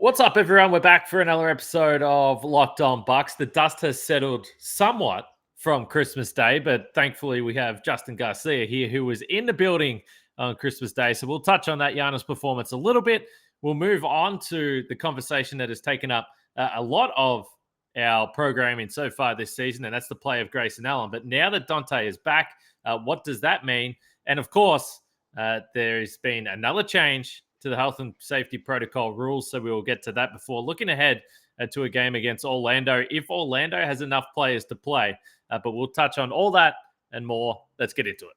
What's up, everyone? We're back for another episode of Locked On Bucks. The dust has settled somewhat from Christmas Day, but thankfully we have Justin Garcia here who was in the building on Christmas Day. So we'll touch on that Giannis performance a little bit. We'll move on to the conversation that has taken up a lot of our programming so far this season, and that's the play of Grayson Allen. But now that Donte is back, what does that mean? And of course, there's been another change to the health and safety protocol rules, so we will get to that before looking ahead to a game against Orlando, if Orlando has enough players to play. But we'll touch on all that and more. Let's get into it.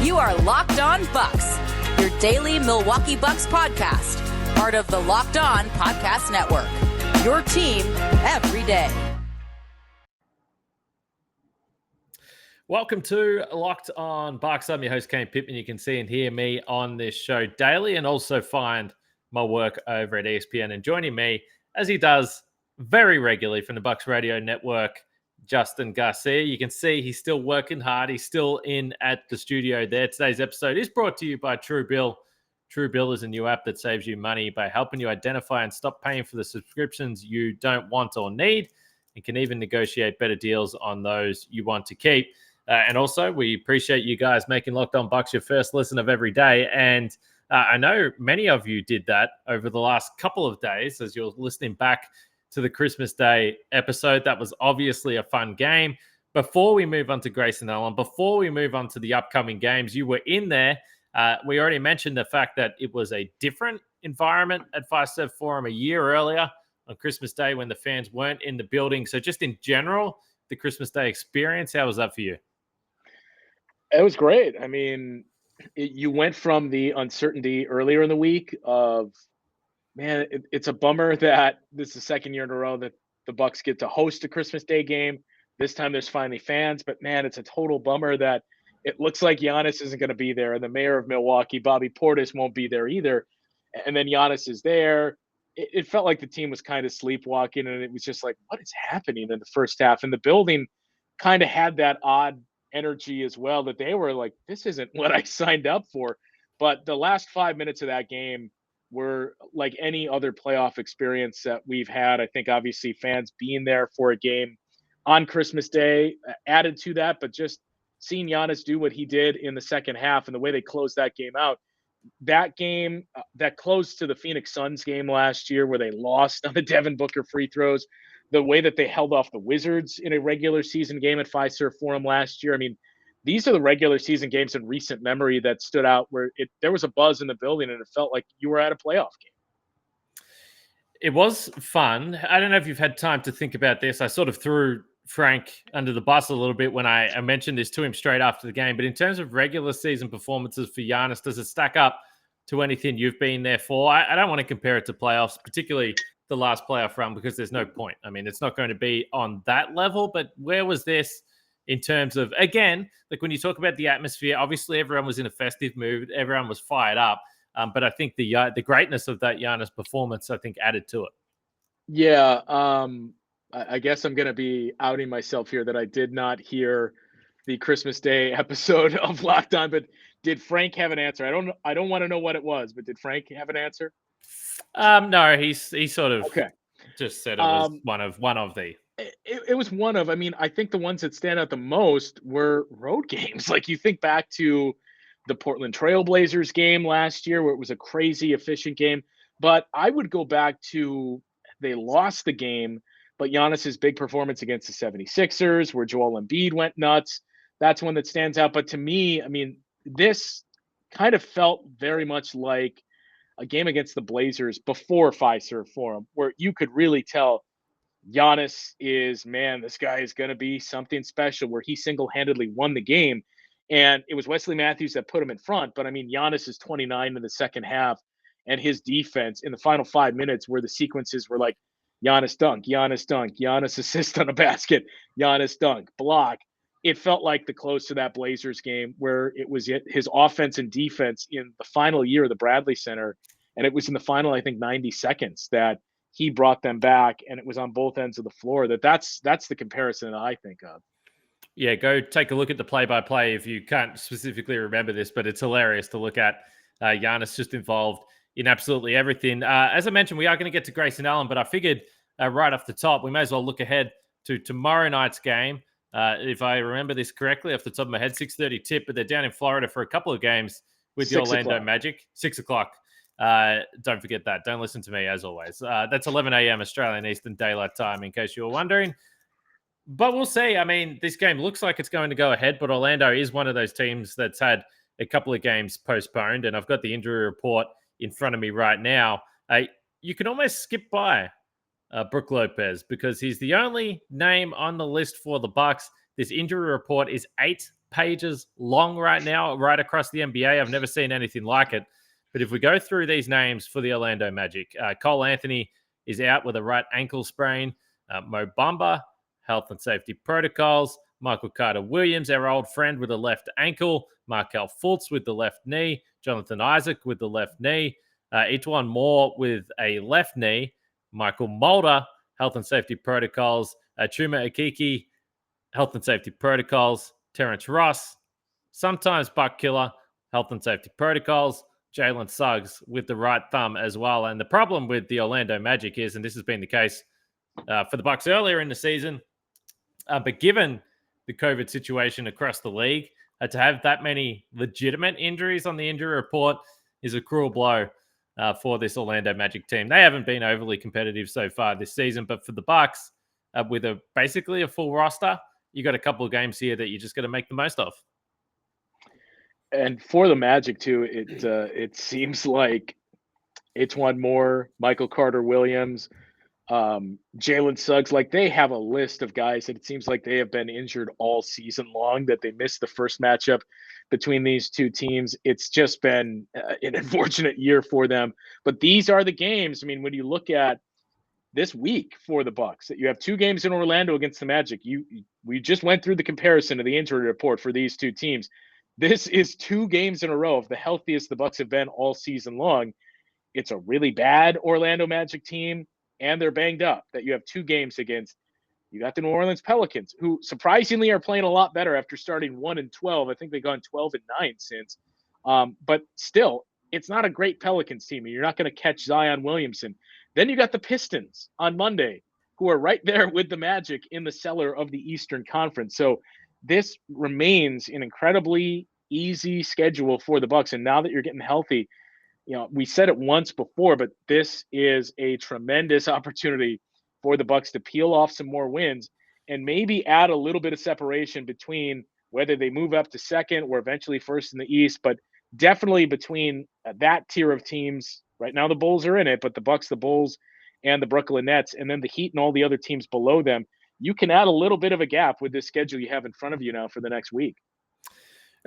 You are Locked On Bucks, your daily Milwaukee Bucks podcast, part of the Locked On Podcast Network, your team every day. Welcome to Locked On Bucks. I'm your host, Kane Pittman. You can see and hear me on this show daily and also find my work over at ESPN. And joining me, as he does very regularly from the Bucks Radio Network, Justin Garcia. You can see he's still working hard. He's still in at the studio there. Today's episode is brought to you by Truebill. Truebill is a new app that saves you money by helping you identify and stop paying for the subscriptions you don't want or need, and can even negotiate better deals on those you want to keep. And also, we appreciate you guys making Locked On Bucks your first listen of every day. And I know many of you did that over the last couple of days as you're listening back to the Christmas Day episode. That was obviously a fun game. Before we move on to Grayson Allen, before we move on to the upcoming games, you were in there. We already mentioned the fact that it was a different environment at Fiserv Forum a year earlier on Christmas Day when the fans weren't in the building. So just in general, the Christmas Day experience, how was that for you? It was great. I mean, you went from the uncertainty earlier in the week of, man, it's a bummer that this is the second year in a row that the Bucks get to host a Christmas Day game. This time there's finally fans, but man, it's a total bummer that it looks like Giannis isn't going to be there, and the mayor of Milwaukee, Bobby Portis, won't be there either. And then Giannis is there. It felt like the team was kind of sleepwalking, and it was just like, what is happening in the first half? And the building kind of had that odd energy as well, that they were like, this isn't what I signed up for. But the last 5 minutes of that game were like any other playoff experience that we've had. I think obviously fans being there for a game on Christmas Day added to that, but just seeing Giannis do what he did in the second half and the way they closed that game out, that game that closed to the Phoenix Suns game last year where they lost on the Devin Booker free throws, the way that they held off the Wizards in a regular season game at Fiserv Forum last year. I mean, these are the regular season games in recent memory that stood out where there was a buzz in the building and it felt like you were at a playoff game. It was fun. I don't know if you've had time to think about this. I sort of threw Frank under the bus a little bit when I mentioned this to him straight after the game. But in terms of regular season performances for Giannis, does it stack up to anything you've been there for? I don't want to compare it to playoffs, particularly the last playoff run, because there's no point. I mean, it's not going to be on that level. But where was this in terms of, again, like when you talk about the atmosphere, obviously everyone was in a festive mood. Everyone was fired up. But I think the greatness of that Giannis performance, I think, added to it. Yeah, I guess I'm going to be outing myself here that I did not hear the Christmas Day episode of Locked On, but did Frank have an answer? I don't want to know what it was, but did Frank have an answer? No, he sort of just said it was one of the. It was one of, I mean, I think the ones that stand out the most were road games. Like you think back to the Portland Trailblazers game last year where it was a crazy efficient game. But I would go back to, they lost the game, but Giannis's big performance against the 76ers where Joel Embiid went nuts. That's one that stands out. But to me, I mean, this kind of felt very much like a game against the Blazers before Fiserv Forum, where you could really tell Giannis is, man, this guy is going to be something special, where he single-handedly won the game. And it was Wesley Matthews that put him in front. But I mean, Giannis is 29 in the second half, and his defense in the final 5 minutes where the sequences were like Giannis dunk, Giannis assist on a basket, Giannis dunk, block. It felt like the close to that Blazers game where it was his offense and defense in the final year of the Bradley Center. And it was in the final, I think, 90 seconds that he brought them back, and it was on both ends of the floor. That's the comparison that I think of. Yeah, go take a look at the play-by-play if you can't specifically remember this, but it's hilarious to look at. Giannis just involved in absolutely everything. As I mentioned, we are going to get to Grayson Allen, but I figured right off the top, we may as well look ahead to tomorrow night's game. If I remember this correctly, off the top of my head, 6:30 tip, but they're down in Florida for a couple of games with the Orlando Magic. 6 o'clock. Don't forget that. Don't listen to me, as always. That's 11 a.m. Australian Eastern Daylight Time, in case you were wondering. But we'll see. I mean, this game looks like it's going to go ahead, but Orlando is one of those teams that's had a couple of games postponed, and I've got the injury report in front of me right now. You can almost skip by Brook Lopez because he's the only name on the list for the Bucks. This injury report is 8 pages long right now, right across the NBA. I've never seen anything like it. But if we go through these names for the Orlando Magic, Cole Anthony is out with a right ankle sprain. Mo Bamba, health and safety protocols. Michael Carter-Williams, our old friend, with a left ankle. Markelle Fultz with the left knee. Jonathan Isaac with the left knee. Etuan Moore with a left knee. Michael Mulder, health and safety protocols. Chuma Akiki, health and safety protocols. Terrence Ross, sometimes Buck Killer, health and safety protocols. Jalen Suggs with the right thumb as well. And the problem with the Orlando Magic is, and this has been the case for the Bucks earlier in the season, but given the COVID situation across the league, to have that many legitimate injuries on the injury report is a cruel blow for this Orlando Magic team. They haven't been overly competitive so far this season, but for the Bucks, with basically a full roster, you got a couple of games here that you just got to make the most of. And for the Magic too, it seems like Etuan Moore, Michael Carter-Williams, Jalen Suggs, like they have a list of guys that it seems like they have been injured all season long, that they missed the first matchup between these two teams. It's just been an unfortunate year for them. But these are the games. I mean, when you look at this week for the Bucks, that you have 2 games in Orlando against the Magic. We just went through the comparison of the injury report for these two teams. This is 2 games in a row of the healthiest the Bucks have been all season long. It's a really bad Orlando Magic team, and they're banged up, that you have 2 games against. You got the New Orleans Pelicans, who surprisingly are playing a lot better after starting 1-12. I think they've gone 12-9 since. But still, it's not a great Pelicans team, and you're not going to catch Zion Williamson. Then you got the Pistons on Monday, who are right there with the Magic in the cellar of the Eastern Conference. So this remains an incredibly easy schedule for the Bucks. And now that you're getting healthy, we said it once before, but this is a tremendous opportunity for the Bucks to peel off some more wins and maybe add a little bit of separation between whether they move up to second or eventually first in the East, but definitely between that tier of teams. Right now the Bulls are in it, but the Bucks, the Bulls, and the Brooklyn Nets, and then the Heat and all the other teams below them, you can add a little bit of a gap with this schedule you have in front of you now for the next week.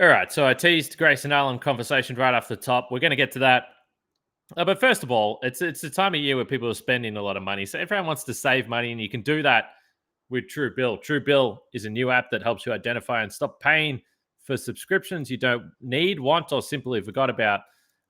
All right, so I teased Grayson Allen conversation right off the top. We're going to get to that. But first of all, it's a time of year where people are spending a lot of money. So everyone wants to save money, and you can do that with Truebill. Truebill is a new app that helps you identify and stop paying for subscriptions you don't need, want, or simply forgot about.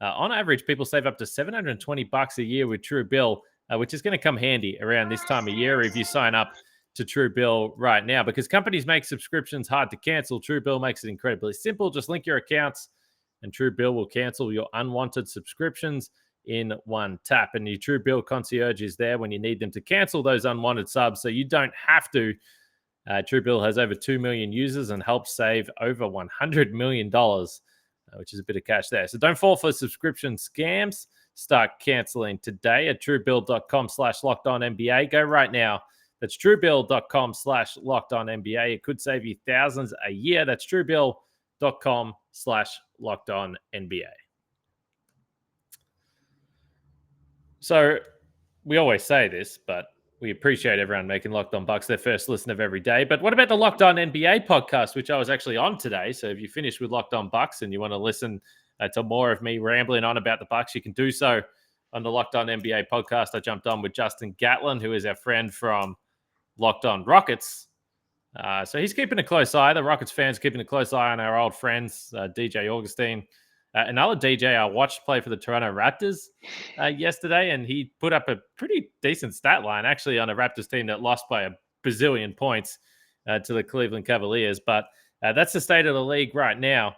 On average, people save up to $720 a year with Truebill, which is going to come handy around this time of year if you sign up to Truebill right now. Because companies make subscriptions hard to cancel, Truebill makes it incredibly simple. Just link your accounts, and Truebill will cancel your unwanted subscriptions in one tap. And your Truebill concierge is there when you need them to cancel those unwanted subs, so you don't have to. Truebill has over 2 million users and helps save over $100 million, which is a bit of cash there. So don't fall for subscription scams. Start canceling today at truebill.com/lockedonnba. Go right now. That's truebill.com/lockedonnba. It could save you thousands a year. That's truebill.com/lockedonnba. So we always say this, but we appreciate everyone making Locked On Bucks their first listen of every day. But what about the Locked On NBA podcast, which I was actually on today? So if you finished with Locked On Bucks and you want to listen to more of me rambling on about the Bucks, you can do so on the Locked On NBA podcast. I jumped on with Justin Gatlin, who is our friend from Locked On Rockets. So he's keeping a close eye. The Rockets fans keeping a close eye on our old friends, DJ Augustine. Another DJ I watched play for the Toronto Raptors yesterday, and he put up a pretty decent stat line, actually, on a Raptors team that lost by a bazillion points. to the Cleveland Cavaliers. But that's the state of the league right now.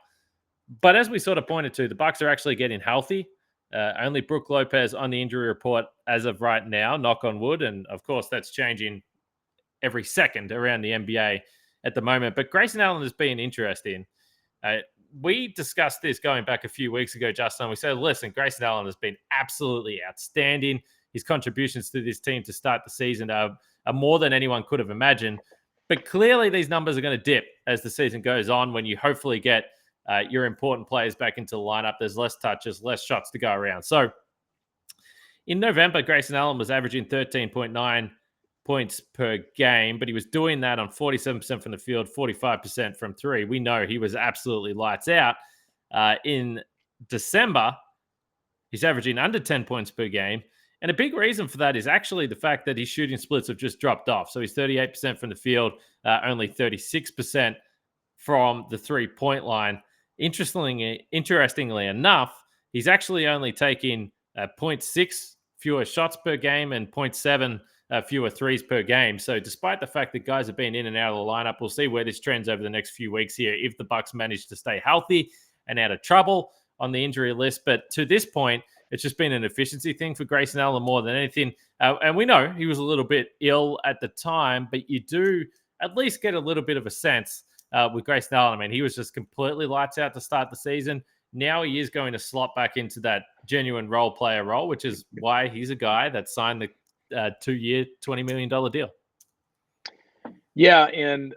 But as we sort of pointed to, the Bucks are actually getting healthy. Only Brook Lopez on the injury report as of right now, knock on wood. And of course, that's changing every second around the NBA at the moment. But Grayson Allen has been interesting. We discussed this going back a few weeks ago, Justin. We said, listen, Grayson Allen has been absolutely outstanding. His contributions to this team to start the season are more than anyone could have imagined. But clearly these numbers are going to dip as the season goes on when you hopefully get your important players back into the lineup. There's less touches, less shots to go around. So in November, Grayson Allen was averaging 13.9 points per game, but he was doing that on 47% from the field, 45% from three. We know he was absolutely lights out. In December, he's averaging under 10 points per game. And a big reason for that is actually the fact that his shooting splits have just dropped off. So he's 38% from the field, only 36% from the three-point line. Interestingly enough, he's actually only taking 0.6 fewer shots per game and 0.7 fewer threes per game. So despite the fact that guys have been in and out of the lineup, we'll see where this trends over the next few weeks here if the Bucks manage to stay healthy and out of trouble on the injury list. But to this point, it's just been an efficiency thing for Grayson Allen more than anything. And we know he was a little bit ill at the time, but you do at least get a little bit of a sense with Grayson Allen. I mean, he was just completely lights out to start the season. Now he is going to slot back into that genuine role player role, which is why he's a guy that signed the 2-year, $20 million deal. Yeah. And,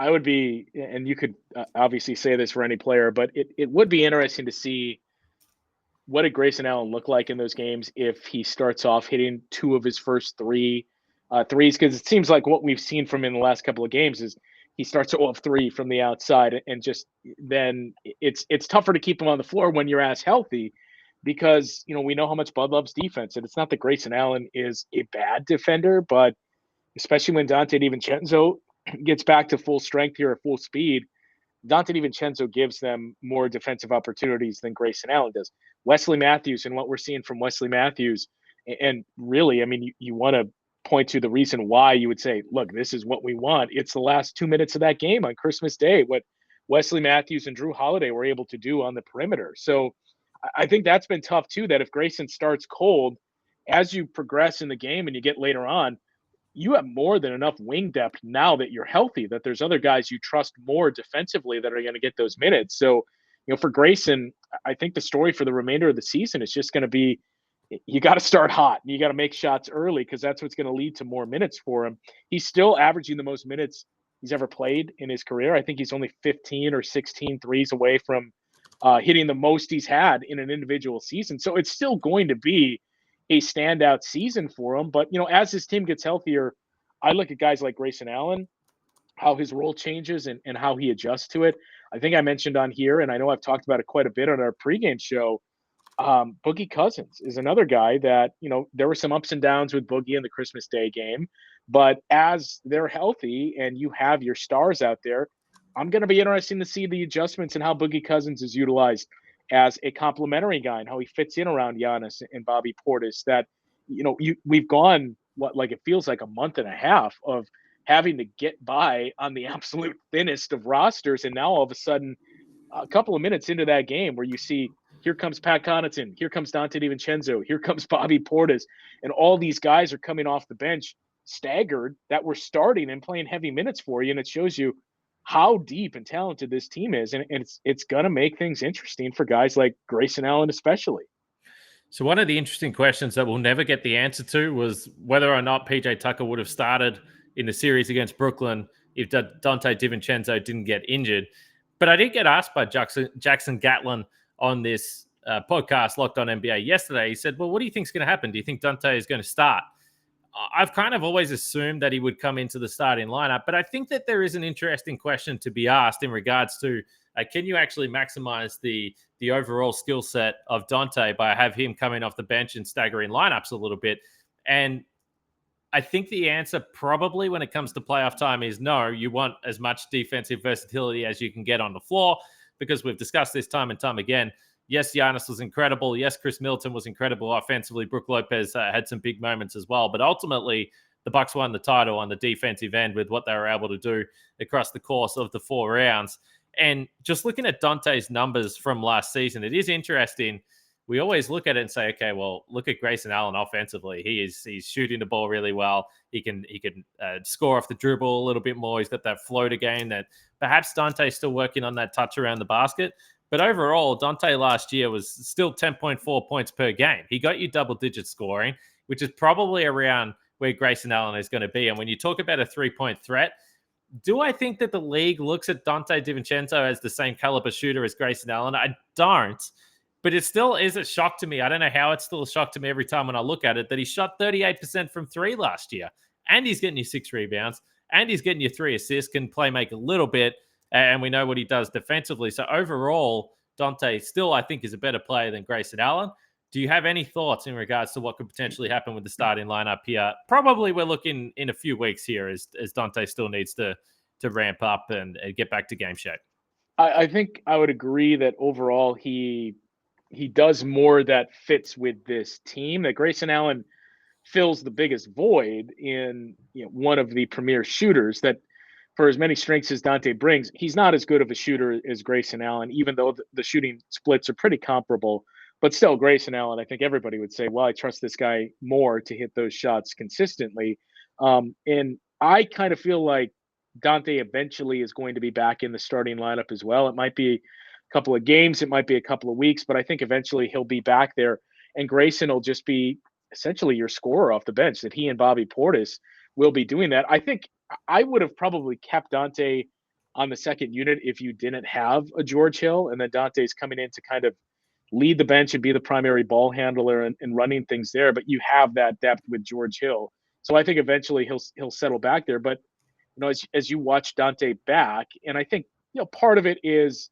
I would be, and you could obviously say this for any player, but it would be interesting to see what did Grayson Allen look like in those games if he starts off hitting two of his first threes, because it seems like what we've seen from him in the last couple of games is he starts 0-3 from the outside, and just then it's tougher to keep him on the floor when you're as healthy, because we know how much Bud loves defense, and it's not that Grayson Allen is a bad defender, but especially when Donte DiVincenzo gets back to full strength here at full speed, Donte DiVincenzo gives them more defensive opportunities than Grayson Allen does. Wesley Matthews and what we're seeing from Wesley Matthews, and really, I mean, you want to point to the reason why you would say, look, this is what we want. It's the last 2 minutes of that game on Christmas Day, what Wesley Matthews and Drew Holiday were able to do on the perimeter. So I think that's been tough too, that if Grayson starts cold, as you progress in the game and you get later on, you have more than enough wing depth now that you're healthy, that there's other guys you trust more defensively that are going to get those minutes. So, for Grayson, I think the story for the remainder of the season is just going to be, you got to start hot. You got to make shots early, because that's what's going to lead to more minutes for him. He's still averaging the most minutes he's ever played in his career. I think he's only 15 or 16 threes away from hitting the most he's had in an individual season. So it's still going to be a standout season for him. But, as his team gets healthier, I look at guys like Grayson Allen, how his role changes and how he adjusts to it. I think I mentioned on here, and I know I've talked about it quite a bit on our pregame show, Boogie Cousins is another guy that, there were some ups and downs with Boogie in the Christmas Day game, but as they're healthy and you have your stars out there, I'm going to be interested to see the adjustments and how Boogie Cousins is utilized as a complementary guy and how he fits in around Giannis and Bobby Portis. That, we've gone it feels like a month and a half of having to get by on the absolute thinnest of rosters. And now all of a sudden, a couple of minutes into that game where you see, here comes Pat Connaughton, here comes Donte DiVincenzo, here comes Bobby Portis, and all these guys are coming off the bench staggered that were starting and playing heavy minutes for you. And it shows you how deep and talented this team is. And it's going to make things interesting for guys like Grayson Allen, especially. So one of the interesting questions that we'll never get the answer to was whether or not PJ Tucker would have started in the series against Brooklyn if Donte DiVincenzo didn't get injured. But I did get asked by Jackson Gatlin on this podcast, Locked On NBA, yesterday. He said, well, what do you think is going to happen? Do you think Donte is going to start? I've kind of always assumed that he would come into the starting lineup, but I think that there is an interesting question to be asked in regards to can you actually maximize the overall skill set of Donte by have him coming off the bench and staggering lineups a little bit? And I think the answer probably when it comes to playoff time is no. You want as much defensive versatility as you can get on the floor, because we've discussed this time and time again. Yes, Giannis was incredible. Yes, Chris Middleton was incredible offensively. Brook Lopez had some big moments as well. But ultimately, the Bucks won the title on the defensive end with what they were able to do across the course of the 4 rounds. And just looking at Donte's numbers from last season, it is interesting. We always look at it and say, okay, well, look at Grayson Allen offensively. He's shooting the ball really well. He can score off the dribble a little bit more. He's got that floater game that perhaps Donte's still working on that touch around the basket. But overall, Donte last year was still 10.4 points per game. He got you double-digit scoring, which is probably around where Grayson Allen is going to be. And when you talk about a three-point threat, do I think that the league looks at Donte DiVincenzo as the same caliber shooter as Grayson Allen? I don't. But it still is a shock to me. I don't know how it's still a shock to me every time when I look at it that he shot 38% from 3 last year. And he's getting you 6 rebounds. And he's getting you 3 assists, can play make a little bit. And we know what he does defensively. So overall, Donte still, I think, is a better player than Grayson Allen. Do you have any thoughts in regards to what could potentially happen with the starting lineup here? Probably we're looking in a few weeks here as Donte still needs to ramp up and get back to game shape. I think I would agree that overall he does more that fits with this team. That Grayson Allen fills the biggest void in one of the premier shooters. That for as many strengths as Donte brings, he's not as good of a shooter as Grayson Allen, even though the shooting splits are pretty comparable. But still, Grayson Allen, I think everybody would say, well, I trust this guy more to hit those shots consistently. And I kind of feel like Donte eventually is going to be back in the starting lineup as well. It might be a couple of games, it might be a couple of weeks, but I think eventually he'll be back there. And Grayson will just be essentially your scorer off the bench, that he and Bobby Portis will be doing that. I think I would have probably kept Donte on the second unit if you didn't have a George Hill, and then Dante's coming in to kind of lead the bench and be the primary ball handler and running things there. But you have that depth with George Hill. So I think eventually he'll settle back there. But as you watch Donte back, and I think part of it is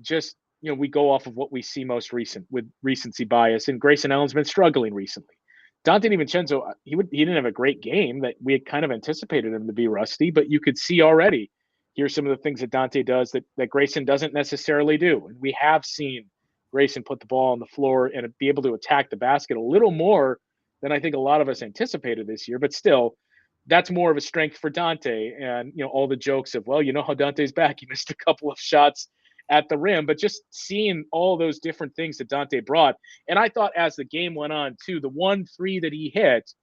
just we go off of what we see most recent with recency bias, and Grayson Allen's been struggling recently. Donte DiVincenzo, he didn't have a great game. That we had kind of anticipated him to be rusty, but you could see already here's some of the things that Donte does that Grayson doesn't necessarily do. And we have seen Grayson put the ball on the floor and be able to attack the basket a little more than I think a lot of us anticipated this year. But still, that's more of a strength for Donte. And all the jokes of, well, how Dante's back. He missed a couple of shots at the rim, but just seeing all those different things that Donte brought. And I thought as the game went on too, the 1-3 that he hit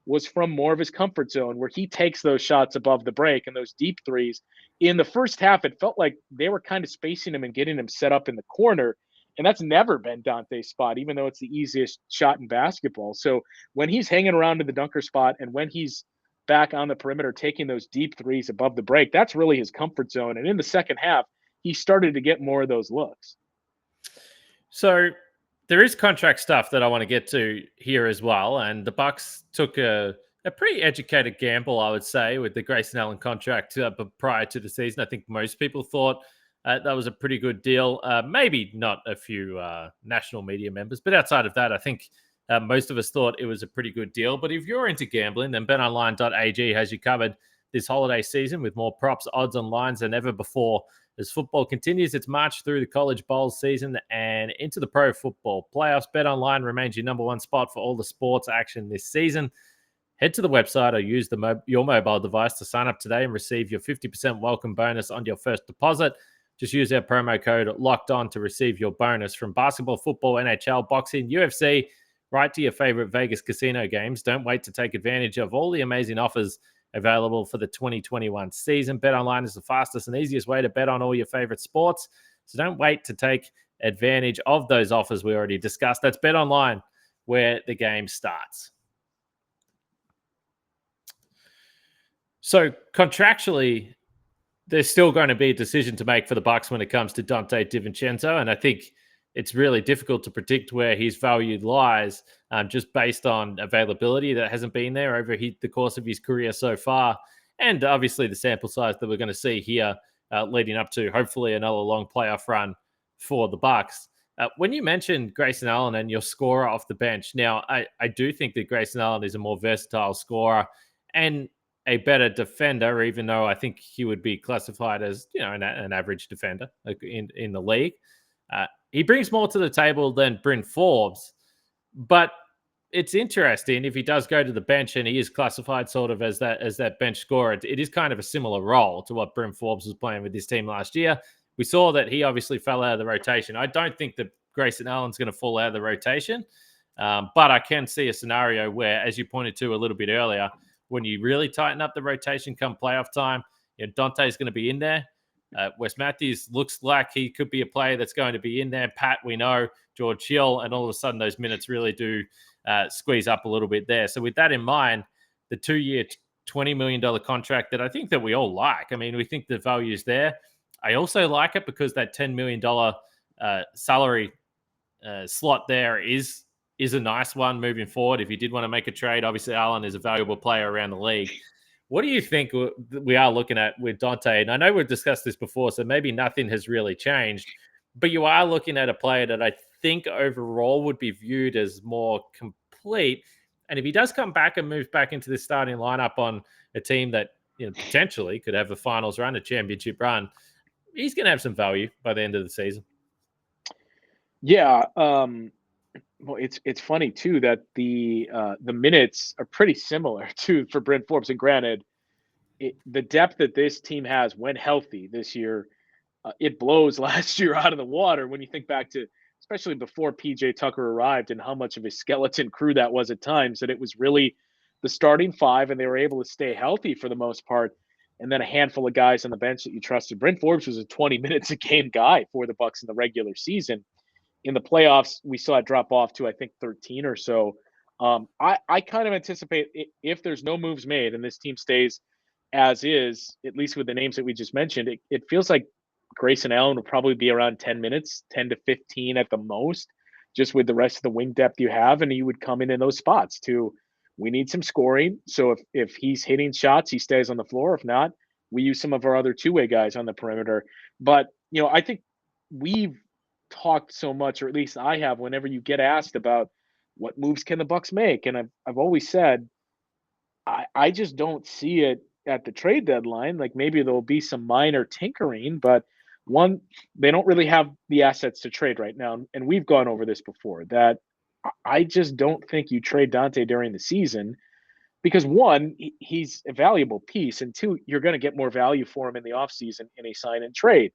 was from more of his comfort zone, where he takes those shots above the break and those deep threes. In the first half, it felt like they were kind of spacing him and getting him set up in the corner. And that's never been Dante's spot, even though it's the easiest shot in basketball. So when he's hanging around in the dunker spot and when he's back on the perimeter taking those deep threes above the break, that's really his comfort zone. And in the second half, he started to get more of those looks. So there is contract stuff that I want to get to here as well. And the Bucks took a pretty educated gamble, I would say, with the Grayson Allen contract prior to the season. I think most people thought that was a pretty good deal. Maybe not a few national media members, but outside of that, I think most of us thought it was a pretty good deal. But if you're into gambling, then betonline.ag has you covered this holiday season with more props, odds, and lines than ever before as football continues its march through the college bowl season and into the pro football playoffs. BetOnline remains your number one spot for all the sports action this season. Head to the website or use your mobile device to sign up today and receive your 50% welcome bonus on your first deposit. Just use our promo code LOCKEDON to receive your bonus from basketball, football, NHL, boxing, UFC, right to your favorite Vegas casino games. Don't wait to take advantage of all the amazing offers available for the 2021 season. BetOnline is the fastest and easiest way to bet on all your favorite sports. So don't wait to take advantage of those offers we already discussed. That's BetOnline, where the game starts. So contractually, there's still going to be a decision to make for the Bucks when it comes to Donte DiVincenzo, and I think it's really difficult to predict where his value lies just based on availability that hasn't been there over the course of his career so far, and obviously the sample size that we're going to see here leading up to hopefully another long playoff run for the Bucks. When you mentioned Grayson Allen and your scorer off the bench, now I do think that Grayson Allen is a more versatile scorer and a better defender, even though I think he would be classified as an average defender in the league. He brings more to the table than Bryn Forbes, but it's interesting if he does go to the bench and he is classified sort of as that bench scorer. It is kind of a similar role to what Bryn Forbes was playing with his team last year. We saw that he obviously fell out of the rotation. I don't think that Grayson Allen's going to fall out of the rotation, but I can see a scenario where, as you pointed to a little bit earlier, when you really tighten up the rotation come playoff time, Donte's going to be in there. Wes Matthews looks like he could be a player that's going to be in there. Pat, we know, George Hill, and all of a sudden those minutes really do squeeze up a little bit there. So with that in mind, the 2-year, $20 million contract that I think that we all like. I mean, we think the value is there. I also like it because that $10 million salary slot there is a nice one moving forward. If you did want to make a trade, obviously Allen is a valuable player around the league. What do you think we are looking at with Donte? And I know we've discussed this before, so maybe nothing has really changed, but you are looking at a player that I think overall would be viewed as more complete. And if he does come back and move back into the starting lineup on a team that potentially could have a finals run, a championship run, he's going to have some value by the end of the season. Yeah. Well, it's funny too that the minutes are pretty similar for Bryn Forbes. And granted, the depth that this team has when healthy this year, it blows last year out of the water when you think back to, especially before PJ Tucker arrived, and how much of a skeleton crew that was at times. That it was really the starting five, and they were able to stay healthy for the most part, and then a handful of guys on the bench that you trusted. Bryn Forbes was a 20 minutes a game guy for the Bucks in the regular season. In the playoffs, we saw it drop off to, I think, 13 or so. I kind of anticipate if there's no moves made and this team stays as is, at least with the names that we just mentioned, it feels like Grayson Allen will probably be around 10 minutes, 10 to 15 at the most, just with the rest of the wing depth you have. And he would come in those spots too. We need some scoring. So if he's hitting shots, he stays on the floor. If not, we use some of our other two-way guys on the perimeter. But, I think we've talked so much, or at least I have, whenever you get asked about what moves can the Bucks make, and I've always said I just don't see it at the trade deadline. Like, maybe there'll be some minor tinkering, but one, they don't really have the assets to trade right now, and we've gone over this before, that I just don't think you trade Donte during the season, because one, he's a valuable piece, and two, you're going to get more value for him in the offseason in a sign and trade.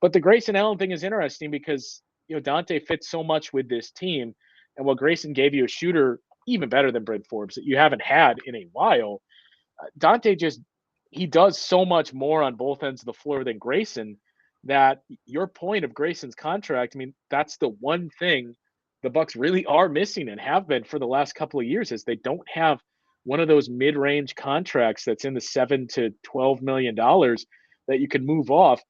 But the Grayson Allen thing is interesting because, Donte fits so much with this team. And while Grayson gave you a shooter even better than Bryn Forbes that you haven't had in a while, Donte he does so much more on both ends of the floor than Grayson, that your point of Grayson's contract, I mean, that's the one thing the Bucks really are missing and have been for the last couple of years, is they don't have one of those mid-range contracts that's in the $7 to $12 million that you can move off.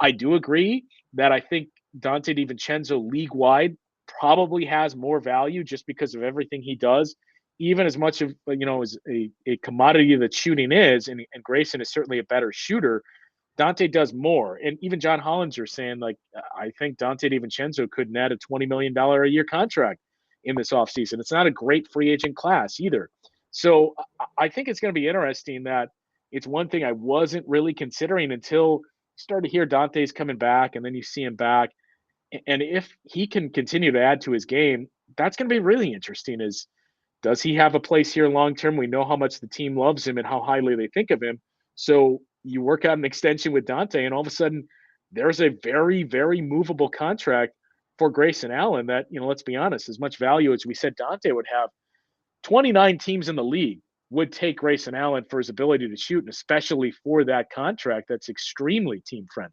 I do agree that I think Donte DiVincenzo league-wide probably has more value just because of everything he does, even as much of, as a commodity that shooting is, and Grayson is certainly a better shooter. Donte does more. And even John Hollinger saying, like, I think Donte DiVincenzo could net a $20 million a year contract in this offseason. It's not a great free agent class either. So I think it's going to be interesting. That it's one thing I wasn't really considering until start to hear Dante's coming back, and then you see him back. And if he can continue to add to his game, that's going to be really interesting. Does he have a place here long-term? We know how much the team loves him and how highly they think of him. So you work out an extension with Donte, and all of a sudden there's a very, very movable contract for Grayson Allen that, let's be honest, as much value as we said Donte would have, 29 teams in the league would take Grayson Allen for his ability to shoot, and especially for that contract that's extremely team friendly.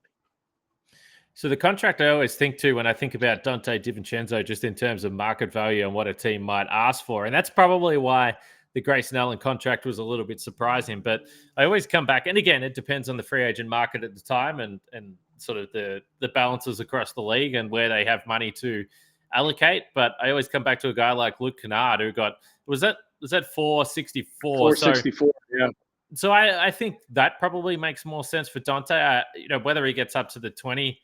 So the contract I always think to when I think about Donte DiVincenzo, just in terms of market value and what a team might ask for, and that's probably why the Grayson Allen contract was a little bit surprising. But I always come back, and again, it depends on the free agent market at the time and sort of the balances across the league and where they have money to allocate. But I always come back to a guy like Luke Kennard, who got was that 464? 464, yeah. So I think that probably makes more sense for Donte. Whether he gets up to the 20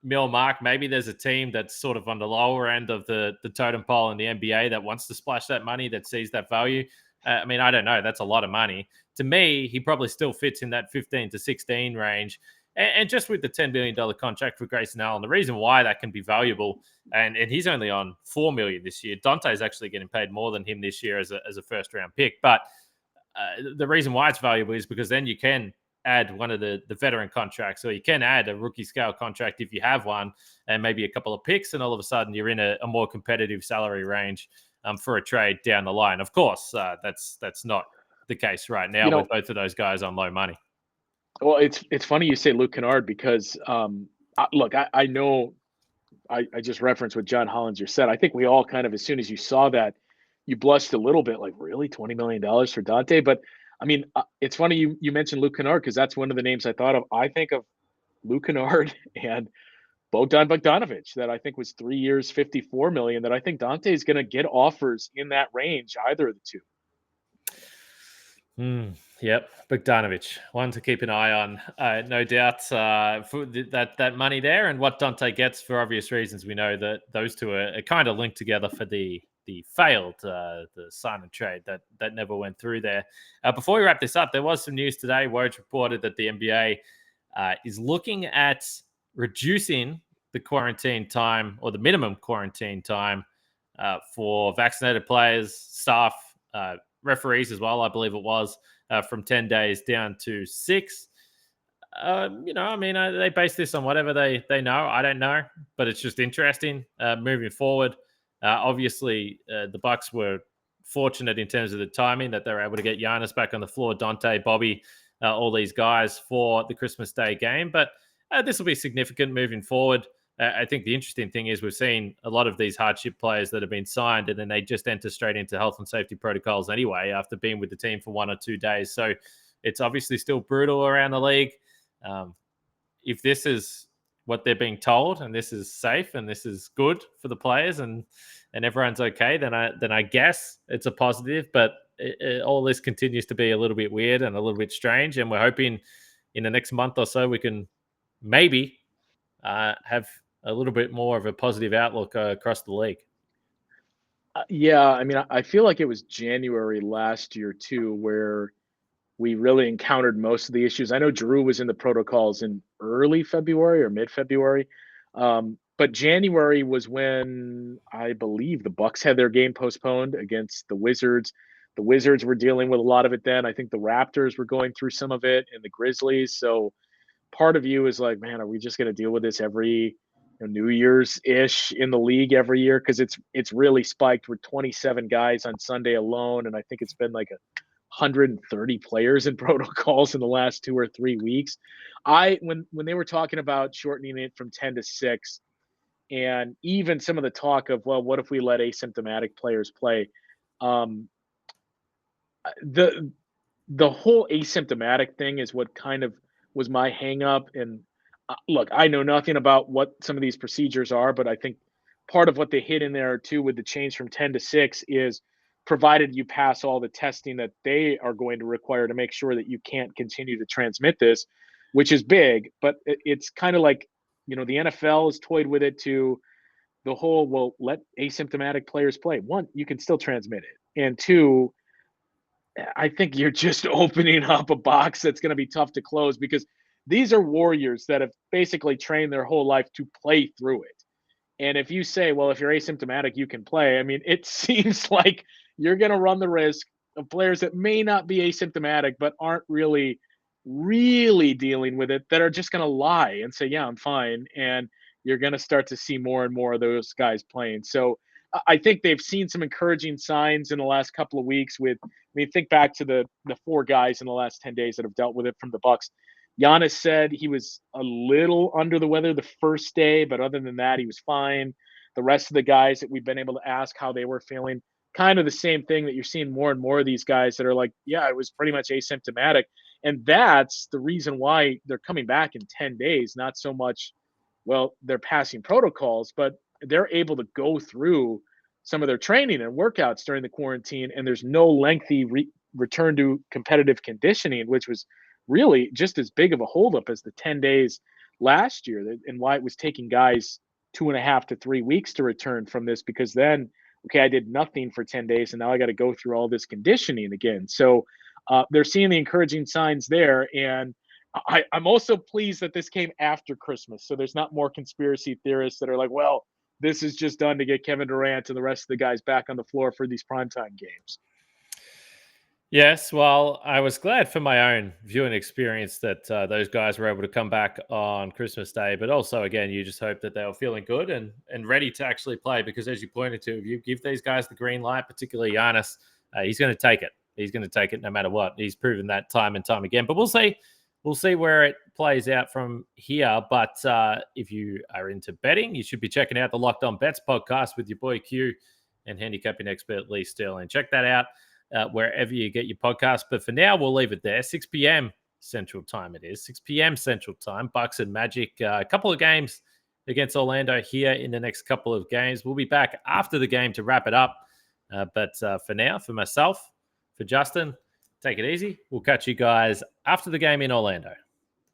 mil mark, maybe there's a team that's sort of on the lower end of the totem pole in the NBA that wants to splash that money, that sees that value. I mean, I don't know. That's a lot of money. To me, he probably still fits in that 15 to 16 range. And just with the $10 million contract for Grayson Allen, the reason why that can be valuable, and he's only on $4 million this year. Donte is actually getting paid more than him this year as a first round pick. But the reason why it's valuable is because then you can add one of the veteran contracts, or you can add a rookie scale contract if you have one, and maybe a couple of picks, and all of a sudden you're in a more competitive salary range for a trade down the line. Of course, that's not the case right now with both of those guys on low money. Well, it's funny you say Luke Kennard because look, I know I just referenced what John Hollinger said. I think we all kind of, as soon as you saw that, you blushed a little bit, like, really, $20 million for Donte? But I mean, it's funny you mentioned Luke Kennard because that's one of the names I thought of. I think of Luke Kennard and Bogdan Bogdanovic, that I think was 3 years, $54 million, that I think Donte is going to get offers in that range, either of the two. Yep, Bogdanovic, one to keep an eye on, no doubt, for that money there, and what Donte gets for obvious reasons. We know that those two are kind of linked together for the failed the sign and trade that never went through there. Before we wrap this up, there was some news today. Woj reported that the NBA is looking at reducing the quarantine time, or the minimum quarantine time, for vaccinated players, staff, referees as well, I believe it was, from 10 days down to 6. They base this on whatever they know. I don't know, but it's just interesting moving forward. Obviously, the Bucks were fortunate in terms of the timing that they were able to get Giannis back on the floor, Donte, Bobby, all these guys for the Christmas Day game. But this will be significant moving forward. I think the interesting thing is we've seen a lot of these hardship players that have been signed, and then they just enter straight into health and safety protocols anyway after being with the team for 1 or 2 days. So it's obviously still brutal around the league. If this is what they're being told, and this is safe, and this is good for the players, and everyone's okay, then I guess it's a positive. But all this continues to be a little bit weird and a little bit strange, and we're hoping in the next month or so we can maybe have a little bit more of a positive outlook across the league. Yeah, I mean, I feel like it was January last year too, where we really encountered most of the issues. I know Drew was in the protocols in early February or mid-February, but January was when I believe the Bucks had their game postponed against the Wizards. The Wizards were dealing with a lot of it then. I think the Raptors were going through some of it, and the Grizzlies. So part of you is like, man, are we just going to deal with this every New Year's-ish in the league every year? Because it's really spiked with 27 guys on Sunday alone, and I think it's been like 130 players in protocols in the last 2 or 3 weeks. When they were talking about shortening it from 10 to 6, and even some of the talk of, well, what if we let asymptomatic players play? The whole asymptomatic thing is what kind of was my hang up. And look, I know nothing about what some of these procedures are, but I think part of what they hit in there too with the change from 10 to 6 is, provided you pass all the testing that they are going to require to make sure that you can't continue to transmit this, which is big. But it's kind of like, the NFL has toyed with it to the whole, well, let asymptomatic players play. One, you can still transmit it. And two, I think you're just opening up a box that's going to be tough to close, because these are warriors that have basically trained their whole life to play through it. And if you say, well, if you're asymptomatic, you can play, I mean, it seems like you're going to run the risk of players that may not be asymptomatic, but aren't really dealing with it, that are just going to lie and say, yeah, I'm fine. And you're going to start to see more and more of those guys playing. So I think they've seen some encouraging signs in the last couple of weeks think back to the 4 guys in the last 10 days that have dealt with it from the Bucks. Giannis said he was a little under the weather the first day, but other than that, he was fine. The rest of the guys that we've been able to ask how they were feeling, kind of the same thing, that you're seeing more and more of these guys that are like, yeah, it was pretty much asymptomatic. And that's the reason why they're coming back in 10 days, not so much, well, they're passing protocols, but they're able to go through some of their training and workouts during the quarantine, and there's no lengthy return to competitive conditioning, which was really just as big of a holdup as the 10 days last year, and why it was taking guys 2.5 to 3 weeks to return from this, because then, okay, I did nothing for 10 days and now I got to go through all this conditioning again. So they're seeing the encouraging signs there. And I'm also pleased that this came after Christmas, so there's not more conspiracy theorists that are like, well, this is just done to get Kevin Durant and the rest of the guys back on the floor for these primetime games. Yes, well, I was glad for my own viewing experience that those guys were able to come back on Christmas Day. But also, again, you just hope that they were feeling good and ready to actually play. Because as you pointed to, if you give these guys the green light, particularly Giannis, he's going to take it. He's going to take it no matter what. He's proven that time and time again. But we'll see. We'll see where it plays out from here. But if you are into betting, you should be checking out the Locked On Bets podcast with your boy Q and handicapping expert Lee Sterling. Check that out wherever you get your podcast. But for now, we'll leave it there. 6 p.m. Central Time it is. 6 p.m. Central Time. Bucks and Magic. A couple of games against Orlando here in the next couple of games. We'll be back after the game to wrap it up. But for now, for myself, for Justin, take it easy. We'll catch you guys after the game in Orlando.